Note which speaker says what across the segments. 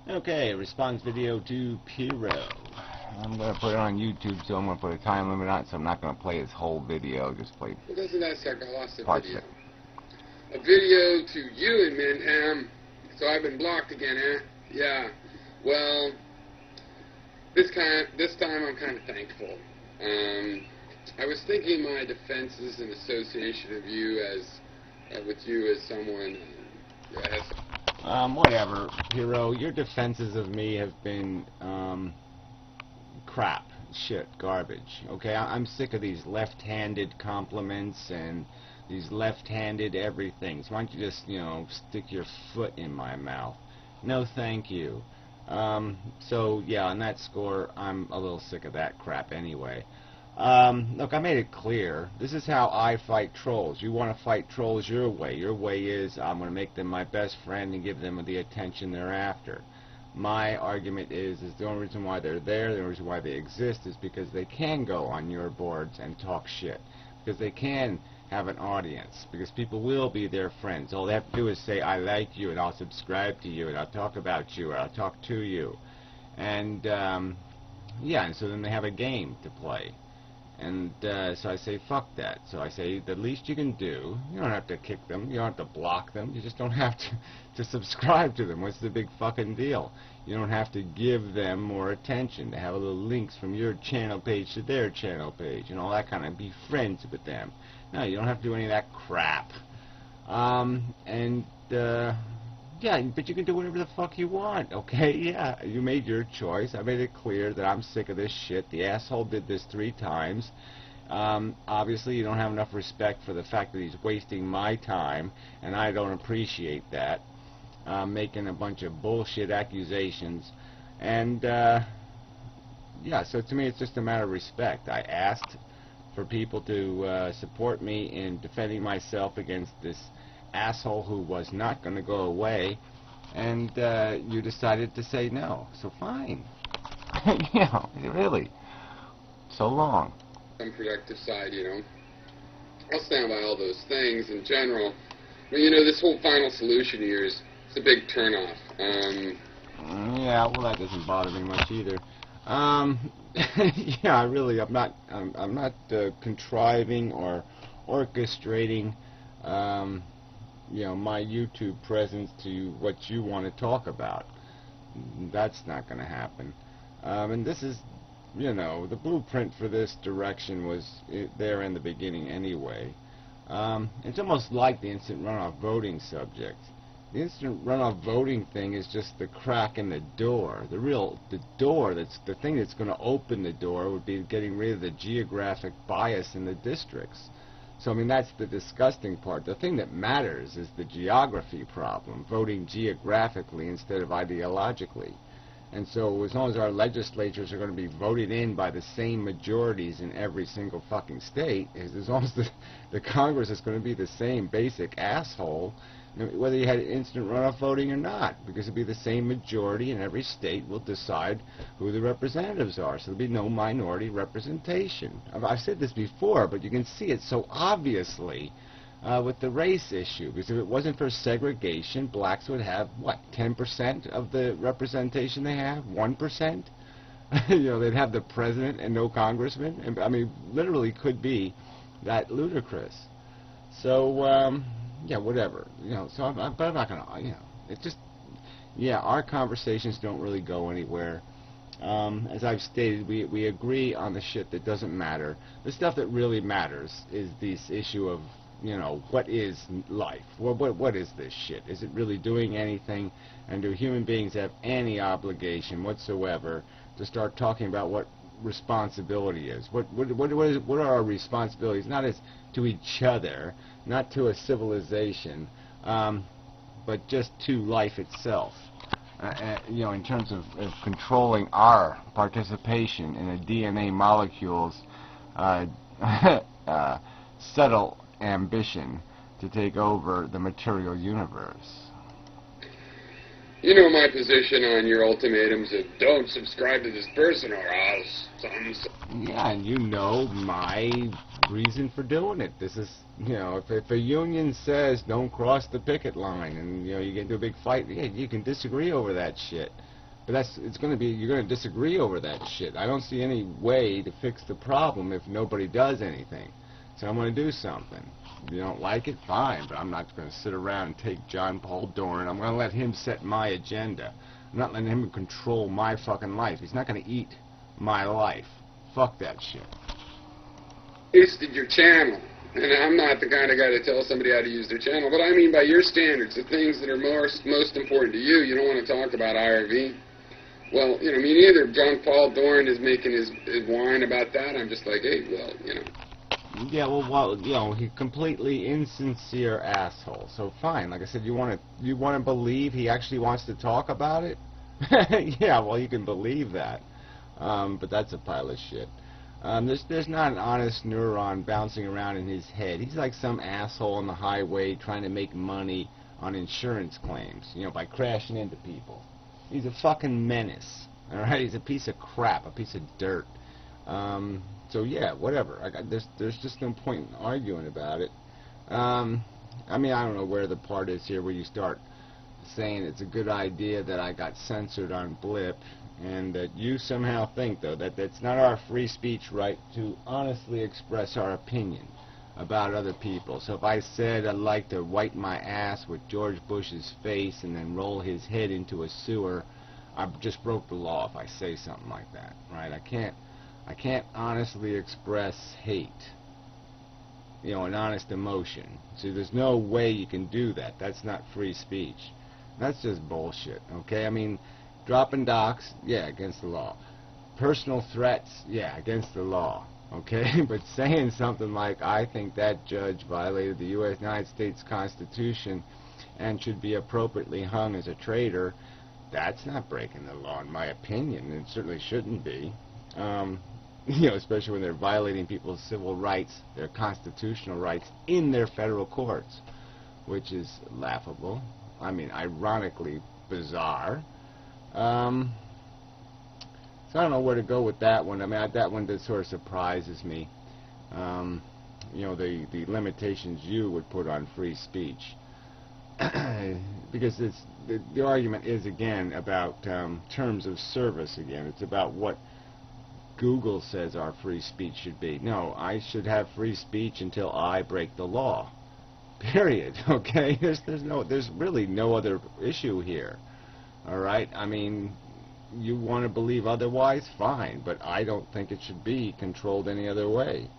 Speaker 1: Okay, response video to Pyrrho.
Speaker 2: I'm going to put it on YouTube, so I'm going to put a time limit on it, so I'm not going to play his whole video, just play
Speaker 3: Well, doesn't that suck? I lost a
Speaker 2: parts
Speaker 3: video.
Speaker 2: of it.
Speaker 3: A video to you, Inmendham. So I've been blocked again, eh? Yeah. Well, this time I'm kind of thankful. I was thinking my defenses in association of you with you as someone.
Speaker 1: Whatever, Pyrrho. Your defenses of me have been crap, shit, garbage. Okay, I'm sick of these left-handed compliments and these left-handed everythings. Why don't you just, stick your foot in my mouth? No, thank you. So yeah, on that score, I'm a little sick of that crap anyway. Look, I made it clear. This is how I fight trolls. You want to fight trolls your way. Your way is I'm going to make them my best friend and give them the attention they're after. My argument is the only reason why they're there, the only reason why they exist is because they can go on your boards and talk shit. Because they can have an audience. Because people will be their friends. All they have to do is say, I like you, and I'll subscribe to you, and I'll talk about you, or I'll talk to you. And, yeah, and so then they have a game to play. And so I say, fuck that. So I say, the least you can do, you don't have to kick them, you don't have to block them, you just don't have to subscribe to them. What's the big fucking deal? You don't have to give them more attention, to have a little links from your channel page to their channel page, and all that kind of, be friends with them. No, you don't have to do any of that crap. Yeah, but you can do whatever the fuck you want, okay? Yeah, you made your choice. I made it clear that I'm sick of this shit. The asshole did this 3 times. Obviously, you don't have enough respect for the fact that he's wasting my time, and I don't appreciate that. Making a bunch of bullshit accusations. And, yeah, so to me it's just a matter of respect. I asked for people to support me in defending myself against this asshole who was not going to go away, and you decided to say no. So fine.
Speaker 2: Yeah, really. So long.
Speaker 3: Unproductive side, I'll stand by all those things in general. But, this whole final solution of yours, it's a big turnoff.
Speaker 2: Yeah, well, that doesn't bother me much either.
Speaker 1: Yeah, I'm not contriving or orchestrating my YouTube presence to what you want to talk about. That's not going to happen. And this is, the blueprint for this direction was there in the beginning anyway. It's almost like the instant runoff voting subject. The instant runoff voting thing is just the crack in the door. The door, that's the thing that's going to open the door, would be getting rid of the geographic bias in the districts. So, I mean, that's the disgusting part. The thing that matters is the geography problem, voting geographically instead of ideologically. And so as long as our legislatures are going to be voted in by the same majorities in every single fucking state, as long as the Congress is going to be the same basic asshole, whether you had instant runoff voting or not, because it'll be the same majority in every state will decide who the representatives are. So there'll be no minority representation. I've said this before, but you can see it so obviously with the race issue, because if it wasn't for segregation, blacks would have, what, 10% of the representation they have? 1%? They'd have the president and no congressman. And, I mean, literally could be that ludicrous. So, yeah, whatever. So but I'm not going to, it's just, yeah, our conversations don't really go anywhere. As I've stated, we agree on the shit that doesn't matter. The stuff that really matters is this issue of, what is life? What is this shit? Is it really doing anything? And do human beings have any obligation whatsoever to start talking about what responsibility is? What are our responsibilities? Not as to each other, not to a civilization, but just to life itself.
Speaker 2: In terms of controlling our participation in a DNA molecule's subtle ambition to take over the material universe.
Speaker 3: You know my position on your ultimatums of don't subscribe to this person or else.
Speaker 1: Yeah, and you know my reason for doing it. This is, if a union says don't cross the picket line and, you get into a big fight, yeah, you can disagree over that shit. But it's going to be, you're going to disagree over that shit. I don't see any way to fix the problem if nobody does anything. So I'm going to do something. If you don't like it, fine, but I'm not going to sit around and take John Paul Doran. I'm going to let him set my agenda. I'm not letting him control my fucking life. He's not going to eat my life. Fuck that shit.
Speaker 3: Wasted your channel. And I'm not the kind of guy to tell somebody how to use their channel, but I mean by your standards, the things that are most important to you, you don't want to talk about IRV. Well, you know, me neither. John Paul Doran is making his whine about that. I'm just like, hey, well, you know.
Speaker 1: Yeah, well, you know, he's completely insincere asshole. So fine, like I said, you want to believe he actually wants to talk about it? Yeah, well, you can believe that. But that's a pile of shit. There's not an honest neuron bouncing around in his head. He's like some asshole on the highway trying to make money on insurance claims, you know, by crashing into people. He's a fucking menace. All right, he's a piece of crap, a piece of dirt. So yeah, whatever. There's just no point in arguing about it. I mean, I don't know where the part is here where you start saying it's a good idea that I got censored on Blip, and that you somehow think, though, that it's not our free speech right to honestly express our opinion about other people. So if I said I'd like to wipe my ass with George Bush's face and then roll his head into a sewer, I just broke the law if I say something like that, right? I can't honestly express hate, you know, an honest emotion. See, there's no way you can do that. That's not free speech. That's just bullshit, okay? I mean, dropping docs, yeah, against the law. Personal threats, yeah, against the law, okay? But saying something like, I think that judge violated the United States Constitution and should be appropriately hung as a traitor, that's not breaking the law, in my opinion. It certainly shouldn't be. You know, especially when they're violating people's civil rights, their constitutional rights, in their federal courts, which is laughable. I mean, ironically bizarre. So I don't know where to go with that one. I mean, that one just sort of surprises me. You know, the limitations you would put on free speech. Because the argument is, again, about terms of service again. It's about what Google says our free speech should be. No, I should have free speech until I break the law. Period. Okay? There's really no other issue here. All right? I mean, you want to believe otherwise, fine, but I don't think it should be controlled any other way.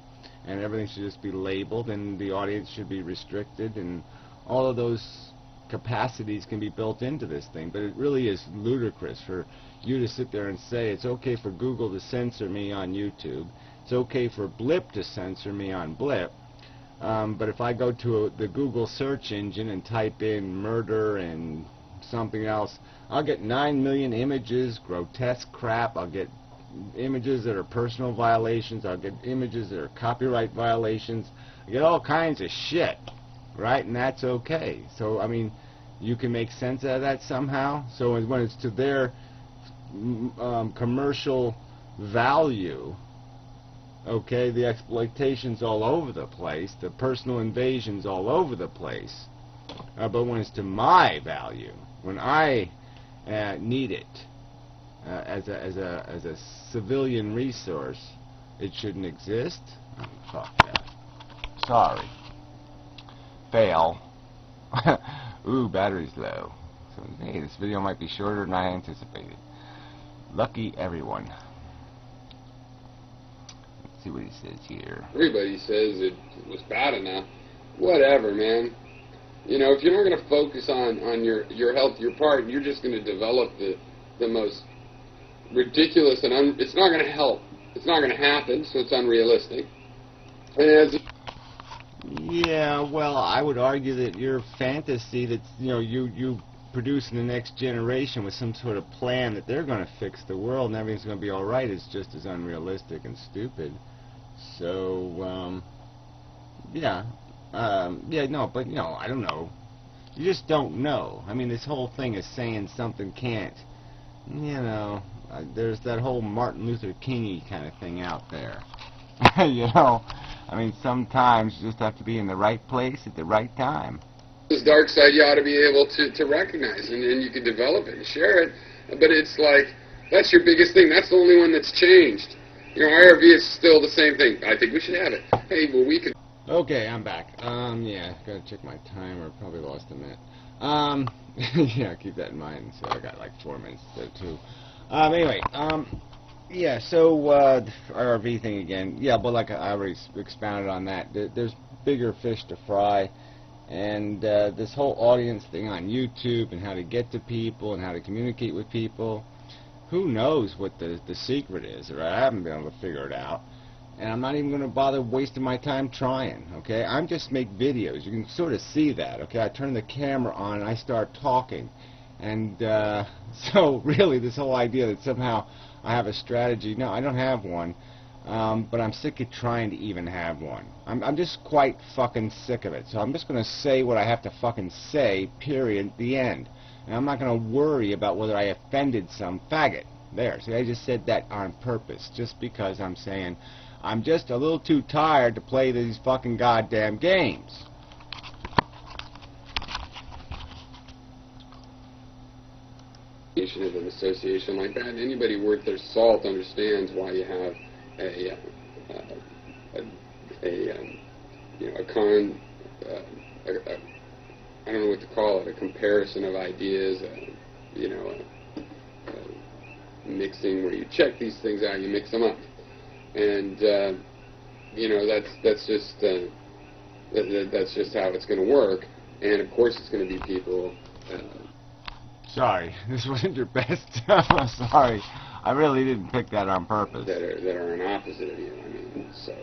Speaker 1: And everything should just be labeled, and the audience should be restricted, and all of those capacities can be built into this thing. But it really is ludicrous for you to sit there and say it's okay for Google to censor me on YouTube, it's okay for Blip to censor me on Blip, but if I go to the Google search engine and type in murder and something else, I'll get 9 million images, grotesque crap. I'll get images that are personal violations. I'll get images that are copyright violations. I get all kinds of shit, right? And that's okay. So, I mean, you can make sense out of that somehow. So when it's to their commercial value, okay, the exploitation's all over the place, the personal invasion's all over the place, but when it's to my value, when I need it as a civilian resource, it shouldn't exist. Oh, fuck that.
Speaker 2: Sorry. Fail. Ooh, battery's low. So, hey, this video might be shorter than I anticipated. Lucky everyone. Let's see what he says here.
Speaker 3: Everybody says it was bad enough. Whatever, man. You know, if you're not going to focus on your health, your part, you're just going to develop the most ridiculous and it's not going to help. It's not going to happen, so it's unrealistic. And
Speaker 1: yeah, well, I would argue that your fantasy that, you know, you produce in the next generation with some sort of plan that they're going to fix the world and everything's going to be all right is just as unrealistic and stupid. So, yeah. No, but, you know, I don't know. You just don't know. I mean, this whole thing is saying something can't, you know, there's that whole Martin Luther King-y kind of thing out there.
Speaker 2: You know, I mean, sometimes you just have to be in the right place at the right time.
Speaker 3: this dark side you ought to be able to recognize, and you can develop it and share it. But it's like, that's your biggest thing. That's the only one that's changed. You know, IRV is still the same thing. I think we should have it. Hey, well, we could...
Speaker 1: Okay, I'm back. Yeah, gotta check my timer. Probably lost a minute. Yeah, keep that in mind. So I got like 4 minutes there too. Anyway, yeah. So IRV thing again. Yeah, but like I already expounded on that. There's bigger fish to fry, and this whole audience thing on YouTube and how to get to people and how to communicate with people. Who knows what the secret is? Right? I haven't been able to figure it out. And I'm not even going to bother wasting my time trying, okay? I'm just make videos. You can sort of see that, okay? I turn the camera on and I start talking. And so really this whole idea that somehow I have a strategy, no, I don't have one. But I'm sick of trying to even have one. I'm just quite fucking sick of it. So I'm just going to say what I have to fucking say, period, the end. And I'm not going to worry about whether I offended some faggot. There, see, I just said that on purpose, just because I'm saying I'm just a little too tired to play these fucking goddamn games.
Speaker 3: Of an association like that, anybody worth their salt understands why you have I don't know what to call it, a comparison of ideas, mixing where you check these things out, you mix them up, and that's just how it's going to work. And of course, it's going to be people.
Speaker 1: Sorry, this wasn't your best. Sorry, I really didn't pick that on purpose.
Speaker 3: That are an opposite of you. I mean, so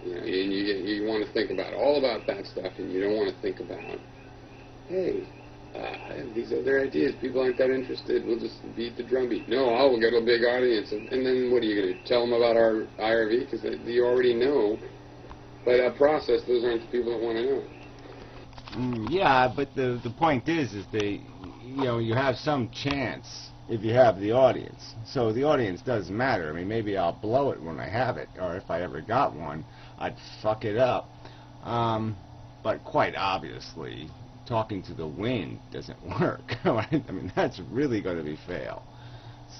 Speaker 3: you want to think about all about that stuff, and you don't want to think about, hey, I have these other ideas. People aren't that interested. We'll just beat the drumbeat. No, we'll get a big audience. And then what are you going to tell them about our IRV? Because you already know. By that process, those aren't the people that want to know.
Speaker 1: Yeah, but the point is you have some chance if you have the audience. So the audience does matter. I mean, maybe I'll blow it when I have it, or if I ever got one, I'd fuck it up. But quite obviously, talking to the wind doesn't work. Right? I mean, that's really going to be fail.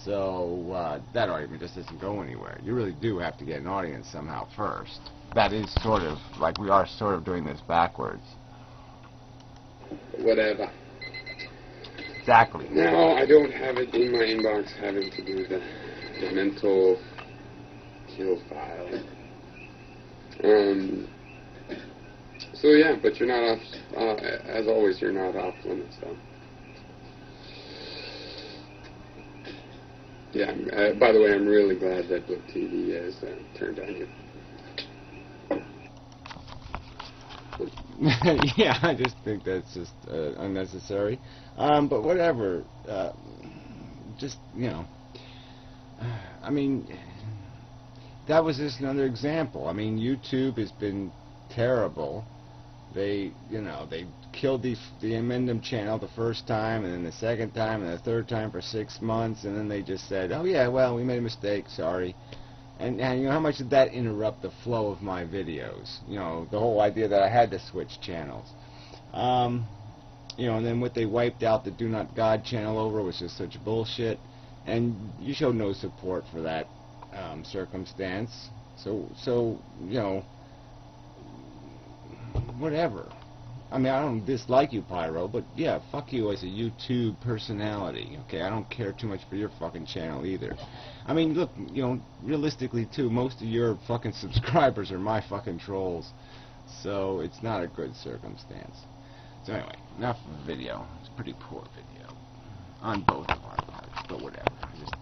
Speaker 1: So that argument just doesn't go anywhere. You really do have to get an audience somehow first.
Speaker 2: That is sort of, like we are sort of doing this backwards.
Speaker 3: Whatever.
Speaker 2: Exactly.
Speaker 3: No, I don't have it in my inbox having to do the mental kill file. So yeah, but you're not off, as always, you're not off limits though. Yeah, by the way, I'm really glad that Book TV has turned on you.
Speaker 1: Yeah, I just think that's just unnecessary. But whatever. Just, I mean, that was just another example. I mean, YouTube has been terrible. They killed the Inmendham channel the first time, and then the second time, and the third time for 6 months, and then they just said, oh yeah, well, we made a mistake, sorry. And you know, how much did that interrupt the flow of my videos? The whole idea that I had to switch channels. And then what they wiped out the Do Not God channel over was just such bullshit. And you showed no support for that circumstance. So whatever. I mean, I don't dislike you, Pyro, but yeah, fuck you as a YouTube personality, okay? I don't care too much for your fucking channel either. I mean, look, realistically, too, most of your fucking subscribers are my fucking trolls, so it's not a good circumstance. So anyway, enough of the video. It's a pretty poor video on both of our parts, but whatever. I just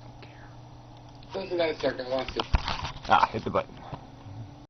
Speaker 1: don't care.
Speaker 3: Listen to that a second, I lost it.
Speaker 2: Hit the button.